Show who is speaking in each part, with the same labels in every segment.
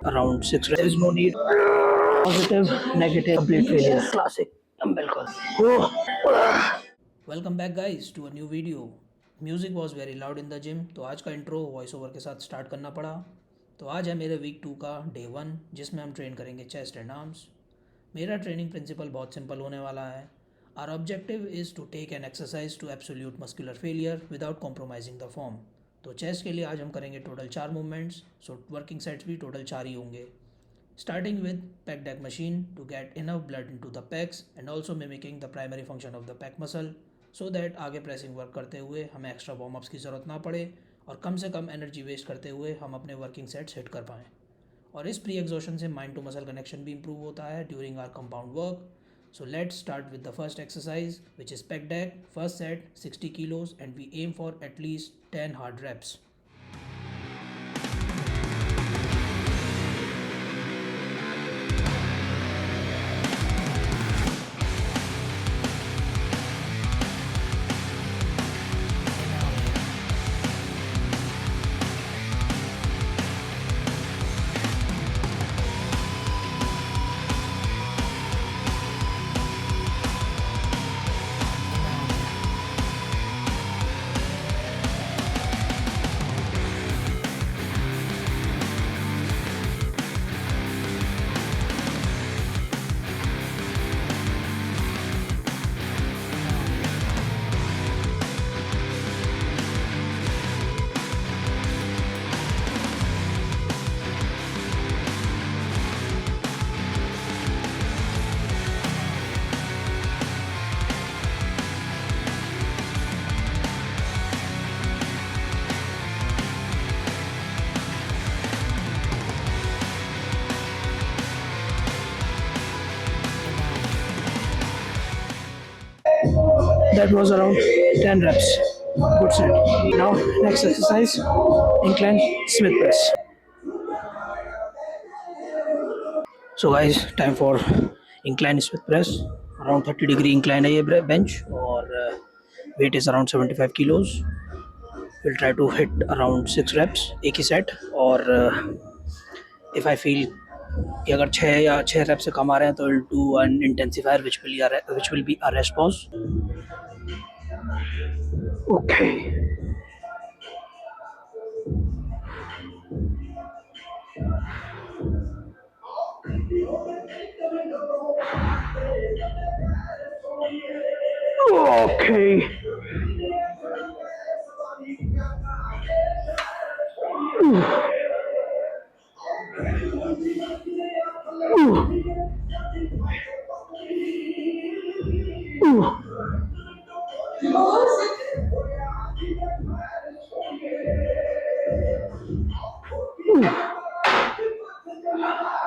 Speaker 1: around 6 reps. There is no need positive, negative, complete failure. Classic dumbbell curl. Oh.
Speaker 2: Welcome back guys to a new video. Music was very loud in the gym, तो आज का intro voice over के साथ start करना पड़ा। तो आज है मेरे वीक 2 का डे 1, जिसमें हम ट्रेन करेंगे चेस्ट एंड आर्म्स। मेरा ट्रेनिंग प्रिंसिपल बहुत सिंपल होने वाला है। Our objective is to take an exercise to absolute muscular failure without compromising the form. तो चेस्ट के लिए आज हम करेंगे total 4 movements, so working sets भी टोटल 4 ही होंगे। Starting with pec deck machine to get enough blood into the pecs and also mimicking the primary function of the pec muscle so that आगे pressing work करते हुए हमें extra warm ups की ज़रूरत ना पड़े और कम से कम एनर्जी वेस्ट करते हुए हम अपने वर्किंग सेट्स हिट कर पाएँ। और इस प्री एग्जॉशन से माइंड टू मसल कनेक्शन भी इंप्रूव होता है during our compound work. So let's start with the first exercise, which is pec deck. First set 60 kilos and we aim for at least 10 hard reps.
Speaker 1: That was around 10 reps. Good set. Now, next exercise, incline Smith press. So guys, time for incline Smith press. Around 30-degree incline है ये bench और weight is around 75 kilos. We'll try to hit around 6 reps एक ही set और if I feel कि अगर 6 reps से कम आ रहे हैं तो we'll do an intensifier which will be a rest pause. Okay. Okay.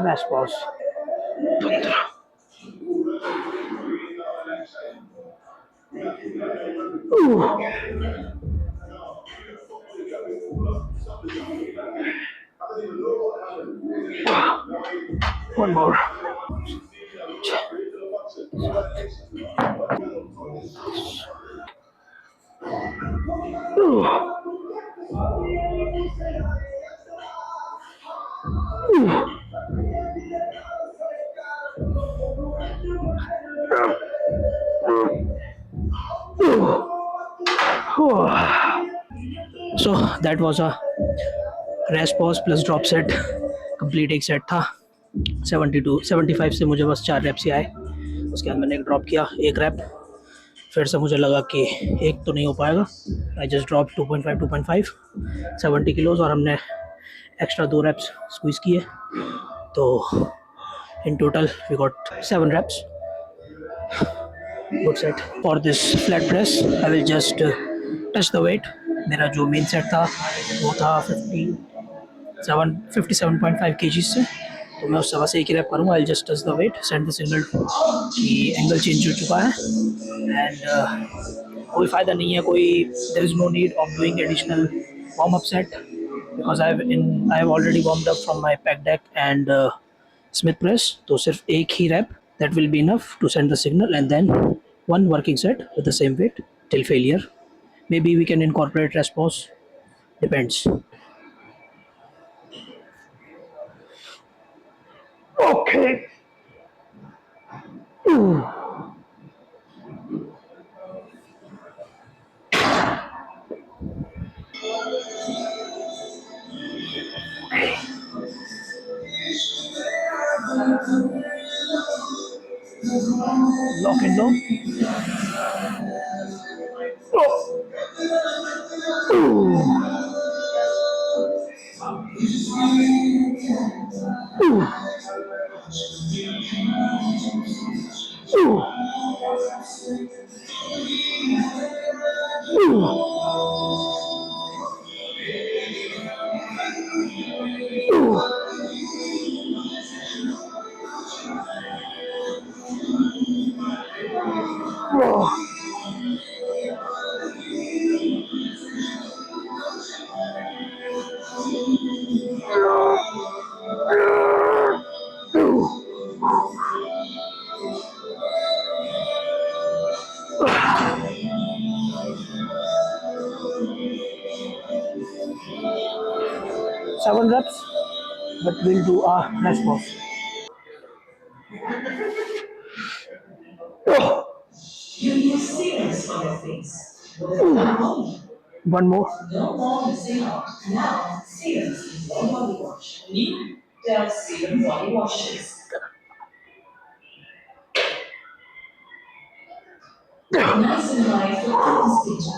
Speaker 1: Last pause. 15. One more. So that was a rest pause plus drop set complete एक set था। 75 से मुझे बस 4 रेप्स ही आए। उसके बाद मैंने एक ड्रॉप किया, एक रैप। फिर से मुझे लगा कि एक तो नहीं हो पाएगा। आई जस्ट ड्रॉप 2.5 70 किलोज और हमने एक्स्ट्रा 2 रैप्स स्क्वीज़ किए। तो in total we got 7 reps. Good set. For this flat press I will just touch the weight. मेरा जो मेन सेट था वो था 57.5 kg से, तो मैं उससे बस एक ही रैप करूँगा। I just touch the weight, send the signal कि एंगल चेंज हो चुका है एंड कोई फ़ायदा नहीं है, कोई there is no need of doing additional warm up set because I have already warmed up from my pec deck and smith press. तो सिर्फ एक ही rep that will be enough to send the signal and then one working set with the same weight till failure. Maybe we can incorporate rest pause, depends. Okay. Lock and lock. Oh. 7 reps, but we'll do a rest pause.
Speaker 3: You use serums on your face.
Speaker 1: One more.
Speaker 3: No more missing out. Now, serums is your body wash. New Dell Serum Body Washes. Nice and light for constipation.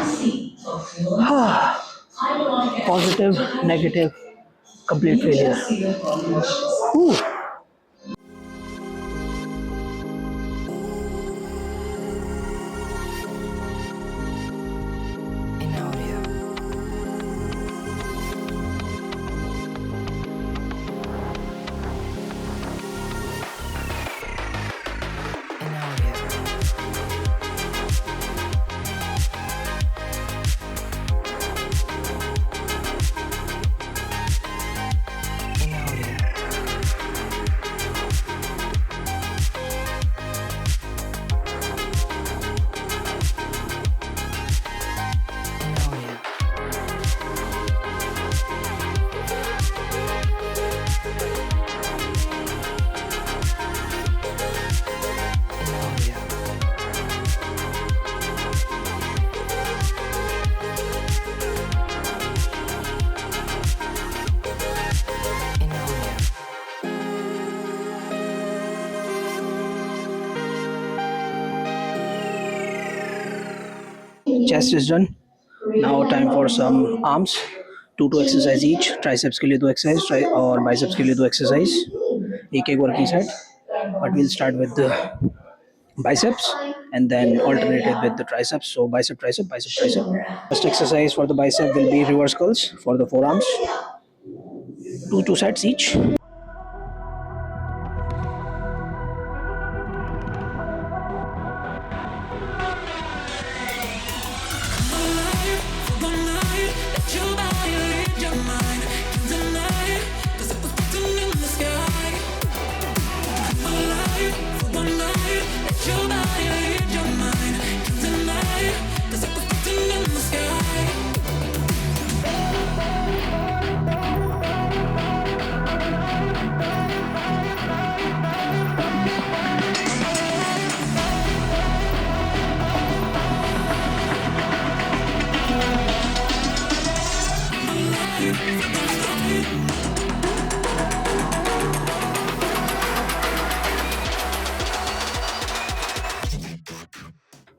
Speaker 3: C for fluence. Hyaluronic acid.
Speaker 1: Positive, negative, complete failure.
Speaker 3: Serum Body Washes.
Speaker 1: Ooh. Chest is done. Now time for some arms. Two exercise each. Triceps के लिए 2 exercise और biceps के लिए 2 exercise. एक working set. But we'll start with the biceps and then alternate it with the triceps. So bicep, tricep, bicep, tricep. First exercise for the bicep will be reverse curls for the forearms. Two sets each.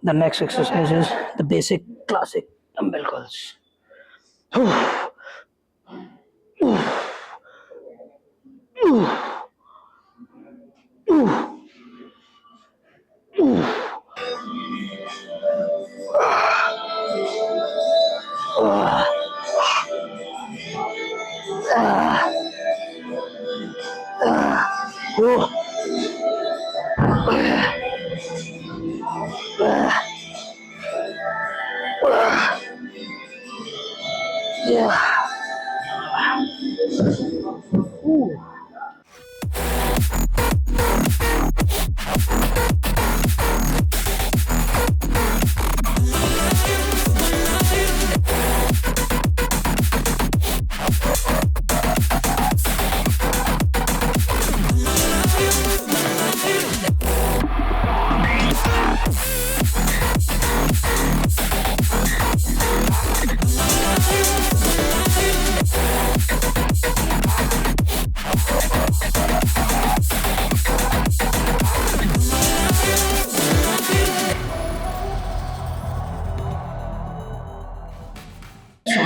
Speaker 1: The next exercise is the basic classic dumbbell curls.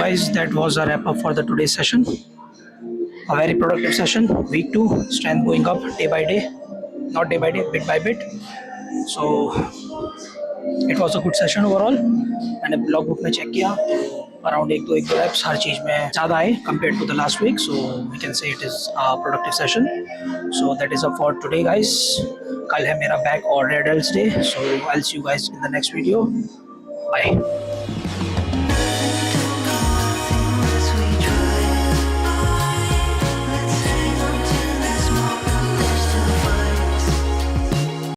Speaker 1: guys, that was a wrap up for the today's session. A very productive session. Week 2, strength going up day by day, not day by day, bit by bit. So it was a good session overall. मैंने blog book में check किया, around एक दो reps हर चीज़ में ज़्यादा आए compared to the last week. So we can say it is a productive session. So that is all for today, guys. कल है मेरा back और Red Hills Day. So I'll see you guys in the next video. Bye.